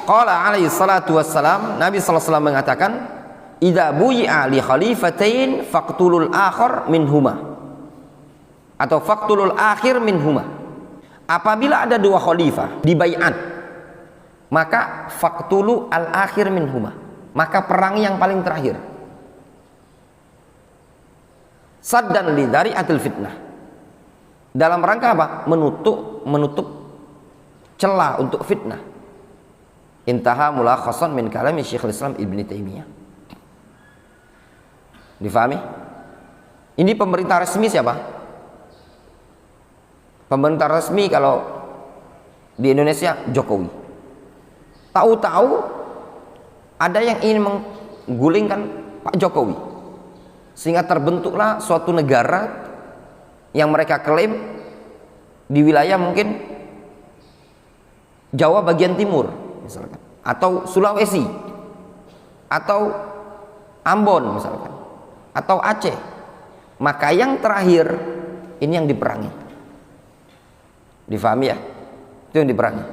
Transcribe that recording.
Qala alaihi salatu wassalam, Nabi sallallahu alaihi wasallam mengatakan, idza buyi'a li khalifatain faqtulul akhar minhuma, atau faqtulul akhir minhuma. Apabila ada dua khalifah dibaiat, maka faqtulu al akhir minhuma, maka perangi yang paling terakhir. Saddan li dzari'atil fitnah, dalam rangka apa? Menutup celah untuk fitnah. Intaha mulakhasan min kalami Syekhul Islam Ibn Taimiyah. Difahami? Ini pemerintah resmi siapa? Pemerintah resmi kalau di Indonesia Jokowi. Tahu-tahu ada yang ingin menggulingkan Pak Jokowi, sehingga terbentuklah suatu negara yang mereka klaim di wilayah mungkin Jawa bagian timur misalkan, atau Sulawesi, atau Ambon misalkan, atau Aceh. Maka yang terakhir ini yang diperangi. Difahami ya? Itu yang diperangi.